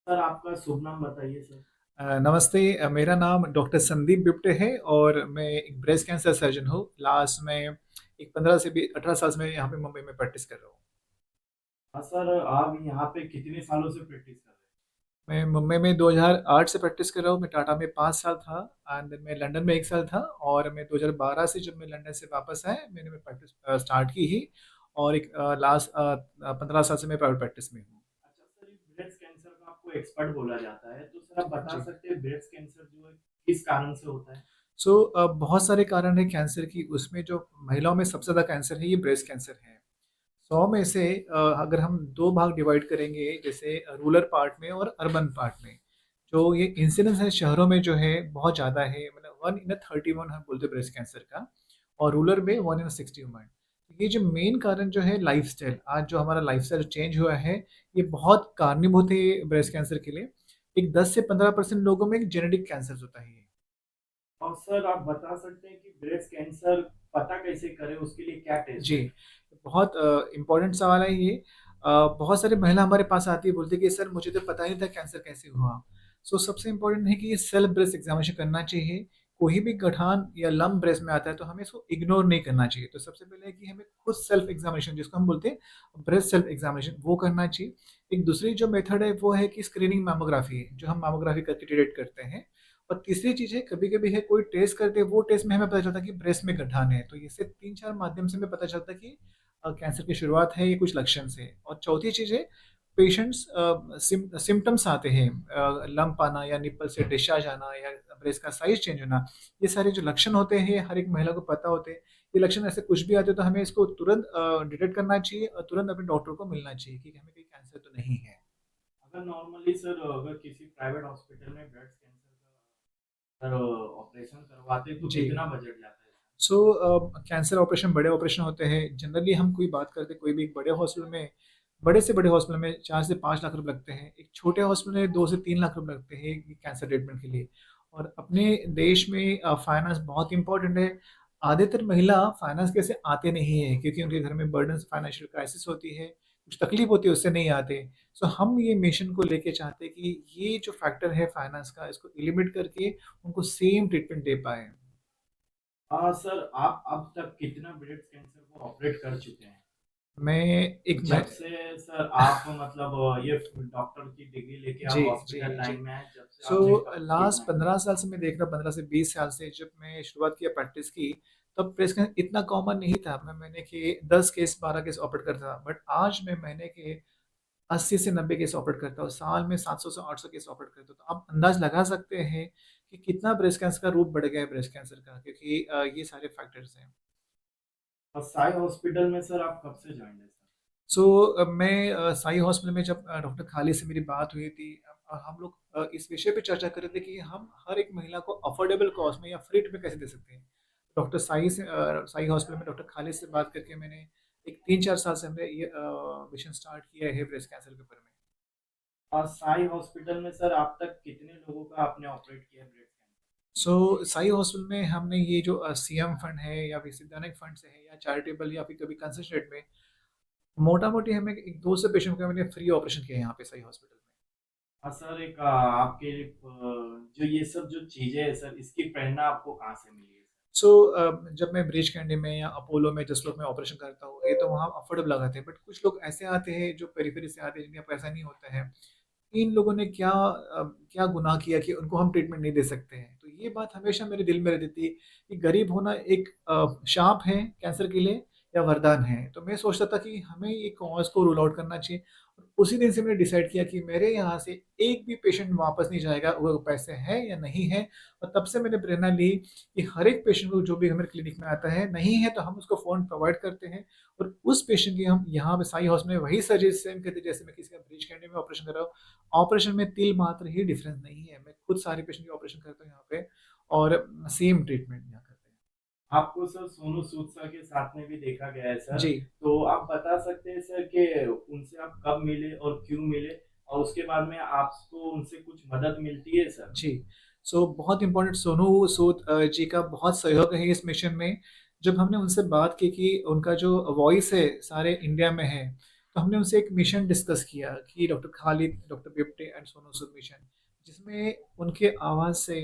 Sir आपका शुभ नाम बताइए सर। नमस्ते। मेरा नाम डॉक्टर संदीप बिप्टे है और मैं एक ब्रेस्ट कैंसर सर्जन हूँ। लास्ट में एक 15 से 18 साल से मैं यहाँ पे मुंबई में प्रैक्टिस कर रहा हूँ। हाँ सर, आप यहाँ पे कितने सालों से प्रैक्टिस कर रहे मैं मुंबई में 2008 से प्रैक्टिस कर रहा हूँ। मैं टाटा में 5 साल था एंड मैं लंदन में 1 साल था। और मैं 2012 से जब मैं लंदन से वापस आया मैंने प्रैक्टिस स्टार्ट की ही। और एक लास्ट 15 साल से मैं प्राइवेट प्रैक्टिस में हूँ। हैं? अच्छा सर, ये ब्रेस्ट कैंसर का आपको एक्सपर्ट बोला जाता है, तो सर आप बता जी। सकते हैं ब्रेस्ट कैंसर जो है किस कारण से होता है? सो बहुत सारे कारण है कैंसर की। उसमें जो महिलाओं में सबसे ज़्यादा कैंसर है ये ब्रेस्ट कैंसर है। 100 में से अगर हम दो भाग डिवाइड करेंगे, जैसे रूरल पार्ट में और अर्बन पार्ट में, जो ये इंसिडेंस है शहरों में जो है बहुत ज़्यादा है। मतलब 1 इन 31 हम बोलते हैं ब्रेस्ट कैंसर का, और रूरल में 1 इन 60 वुमेन। ये जो मेन कारण जो है लाइफस्टाइल, आज जो हमारा लाइफस्टाइल चेंज हुआ है, ये बहुत कारणीभूत है ब्रेस्ट कैंसर के लिए। एक 10 से 15% लोगों में जेनेटिक कैंसर होता है ये। और सर आप बता सकते हैं कि ब्रेस्ट कैंसर पता कैसे करें, उसके लिए क्या टेस्ट जी, है? बहुत इम्पोर्टेंट सवाल है ये। बहुत सारी महिला हमारे पास आती है, बोलती है कि सर मुझे तो पता ही नहीं था कैंसर कैसे हुआ। सो सबसे इम्पोर्टेंट है कि ये सेल्फ ब्रेस्ट एग्जामिनेशन करना चाहिए। कोई भी गठान या लम्प ब्रेस्ट में आता है तो हमें इसको इग्नोर नहीं करना चाहिए। तो सबसे पहले है कि हमें खुद सेल्फ एग्जामिनेशन, जिसको हम बोलते हैं ब्रेस्ट सेल्फ एग्जामिनेशन, वो करना चाहिए। एक दूसरी जो मेथड है वो है कि स्क्रीनिंग मैमोग्राफी है, जो हम मैमोग्राफी करके डिटेक्ट करते हैं। और तीसरी चीज़ है, कभी-कभी है कोई टेस्ट करते हैं, वो टेस्ट में हमें पता चलता है कि ब्रेस्ट में गठान है। तो इससे 3-4 माध्यम से हमें पता चलता है कि कैंसर की शुरुआत है, ये कुछ लक्षण से। और चौथी चीज़ है, पेशेंट्स सिम्पटम्स आते हैं, लंप आना या निप्पल से डिस्चार्ज आना या ब्रेस्ट का साइज़ चेंज होना। ये सारे जो लक्षण होते हैं, ये हर एक महिला को पता होते हैं। ये लक्षण ऐसे कुछ भी आते हैं तो हमें इसको तुरंत डिटेक्ट करना चाहिए और तुरंत अपने डॉक्टर को मिलना चाहिए कि हमें कहीं कैंसर तो नहीं है। अगर नॉर्मली सर, अगर किसी प्राइवेट हॉस्पिटल में ब्रेस्ट कैंसर का सर ऑपरेशन करवाते हैं तो जी। कितना बजट जाता है? सो कैंसर ऑपरेशन बड़े ऑपरेशन होते हैं। जनरली हम कोई बात करते हैं कोई भी एक बड़े हॉस्पिटल में, बड़े से बड़े हॉस्पिटल में 4 से 5 लाख रुपए लगते हैं। एक छोटे हॉस्पिटल में 2 से 3 लाख रुपए लगते हैं कैंसर ट्रीटमेंट के लिए। और अपने देश में फाइनेंस बहुत इंपॉर्टेंट है। आधेतर महिला फाइनेंस कैसे आते नहीं है, क्योंकि उनके घर में बर्डन फाइनेंशियल क्राइसिस होती है, कुछ तकलीफ होती है, उससे नहीं आते। सो हम ये मिशन को लेके चाहते हैं कि ये जो फैक्टर है फाइनेंस का, इसको एलिमिनेट करके उनको सेम ट्रीटमेंट दे पाए। हाँ सर, आप अब तक कितना ब्रेस्ट कैंसर को ऑपरेट कर चुके हैं? मैं एक मैं जब से सर आप मतलब ये डॉक्टर की डिग्री लेके जी, आप जी, हॉस्पिटल जी। लाइन में आए, जब से सो आपने लास्ट कितना? 15 साल से मैं देख रहा हूँ, 15 से 20 साल से जब मैं शुरुआत किया प्रैक्टिस की, तब ब्रेस्ट कैंसर इतना कॉमन नहीं था। मैं महीने के 10 केस, 12 केस ऑपरेट करता था। बट आज मैं महीने के 80 से 90 केस ऑपरेट करता हूँ। साल में 700 से 800 केस ऑपरेट करता हूँ। तो आप अंदाज़ लगा सकते हैं कि कितना ब्रेस्ट कैंसर का रूप बढ़ गया है ब्रेस्ट कैंसर का, क्योंकि ये सारे फैक्टर्स हैं। और साई हॉस्पिटल में सर आप कब से ज्वाइन है सर? सो मैं साई हॉस्पिटल में जब डॉक्टर खालिद से मेरी बात हुई थी, हम लोग इस विषय पे चर्चा कर रहे थे कि हम हर एक महिला को अफोर्डेबल कॉस्ट में या फ्री में कैसे दे सकते हैं। डॉक्टर साई से साई हॉस्पिटल में डॉक्टर खालिद से बात करके मैंने एक 3-4 साल से हमने ये मिशन स्टार्ट किया है ब्रेस्ट कैंसर के ऊपर में। और साई हॉस्पिटल में सर आप तक कितने लोगों का आपने ऑपरेट किया है ब्रेस्ट कैंसर? सो साई हॉस्पिटल में हमने ये जो सीएम फंड है या फिर सिद्धानिक फंड से है या चैरिटेबल या फिर कभी कंसंट्रेट में, मोटा मोटी हमें एक 200 पेशेंट का मैंने फ्री ऑपरेशन किया है यहाँ पे साई हॉस्पिटल में। और सर एक आपके जो ये सब जो चीजें है सर, इसकी प्रेरणा आपको कहाँ से मिली है सर? सो जब मैं ब्रीच कैंडी में या अपोलो में, जस्ट लोग में ऑपरेशन करता हूँ, ये तो वहाँ अफोर्डेबल लगाते हैं। बट कुछ लोग ऐसे आते हैं जो पेरिफेरी से आते हैं, जिनका पैसा नहीं होता है। इन लोगों ने क्या गुनाह किया कि उनको हम ट्रीटमेंट नहीं दे सकते हैं। तो ये बात हमेशा मेरे दिल में रहती थी कि गरीब होना एक शाप है कैंसर के लिए या वरदान है। तो मैं सोचता था कि हमें ये कॉज को रूल आउट करना चाहिए। और उसी दिन से मैंने डिसाइड किया कि मेरे यहाँ से एक भी पेशेंट वापस नहीं जाएगा, वो पैसे है या नहीं है। और तब से मैंने प्रेरणा ली कि हर एक पेशेंट को जो भी हमारे क्लिनिक में आता है, नहीं है तो हम उसको फ़ंड प्रोवाइड करते हैं। और उस पेशेंट की हम यहाँ पे साई हॉस्पिटल में वही सर्जरी सेम करते हैं जैसे मैं किसी का ब्रीच कैंडी में ऑपरेशन कर रहा हूँ। ऑपरेशन में तिल मात्र ही डिफरेंस नहीं है। मैं खुद सारे पेशेंट की ऑपरेशन करता हूँ यहाँ पे, और सेम ट्रीटमेंट यहाँ करते आपको सर सोनू सूद सर के साथ में भी देखा गया है हैं। सर, जी, तो आप बता सकते हैं सर कि उनसे आप कब मिले और क्यों मिले, और उसके बाद में आपको उनसे कुछ मदद मिलती है सर? जी। सो बहुत इम्पोर्टेंट, सोनू सूद जी का बहुत सहयोग है इस मिशन में। जब हमने उनसे बात की कि उनका जो वॉइस है सारे इंडिया में है, तो हमने उनसे एक मिशन डिस्कस किया कि doctor Khalid, doctor Bipte and Sonu Sood mission, जिसमें उनके आवाज़ से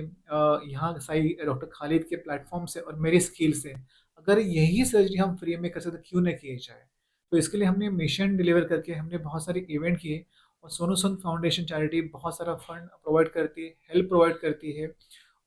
यहाँ साई डॉक्टर खालिद के प्लेटफॉर्म से और मेरी स्किल से अगर यही सर्जरी हम फ्री में कर सकते तो क्यों ना किए जाए। तो इसके लिए हमने मिशन डिलीवर करके हमने बहुत सारे इवेंट किए, और सोनू सूद फाउंडेशन चैरिटी बहुत सारा फंड प्रोवाइड करती है, हेल्प प्रोवाइड करती है,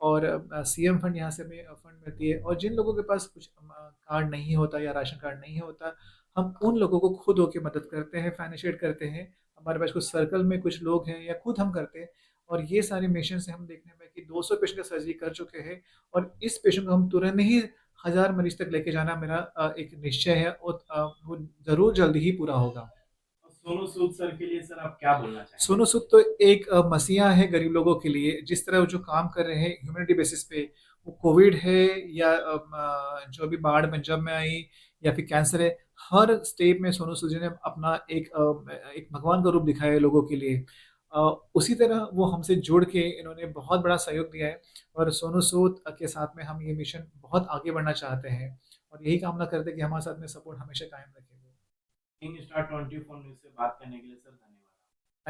और सीएम फंड यहाँ से हमें फंड मिलती है। और जिन लोगों के पास कुछ कार्ड नहीं होता या राशन कार्ड नहीं होता, हम उन लोगों को खुद होके मदद करते हैं, फाइनेंशिएट करते हैं। हमारे पास कुछ सर्कल में कुछ लोग हैं या खुद हम करते हैं। और ये सारे मिशन से हम देखने में कि 200 पेशेंट का सर्जरी कर चुके हैं, और इस पेशेंट को हम तुरंत ही 1000 मरीज तक लेके जाना मेरा एक निश्चय है, और वो जरूर जल्दी ही पूरा होगा। और सोनू सूद सर के लिए सर आप क्या बोलना चाहेंगे? सोनू सूद तो एक मसीहा है गरीब लोगों के लिए। जिस तरह वो जो काम कर रहे हैं ह्यूमैनिटी बेसिस पे, वो कोविड है या जो अभी बाढ़ पंजाब में आई या फिर कैंसर है, हर स्टेप में सोनू सूद जी ने अपना एक भगवान का रूप दिखाया है लोगों के लिए। अ, उसी तरह वो हमसे जुड़ के इन्होंने बहुत बड़ा सहयोग दिया है, और सोनू सूद के साथ में हम ये मिशन बहुत आगे बढ़ना चाहते हैं, और यही कामना करते हैं कि हमारे साथ में सपोर्ट हमेशा कायम रखे। किंग स्टार 24 न्यूज़ से बात करने के लिए सर धन्यवाद।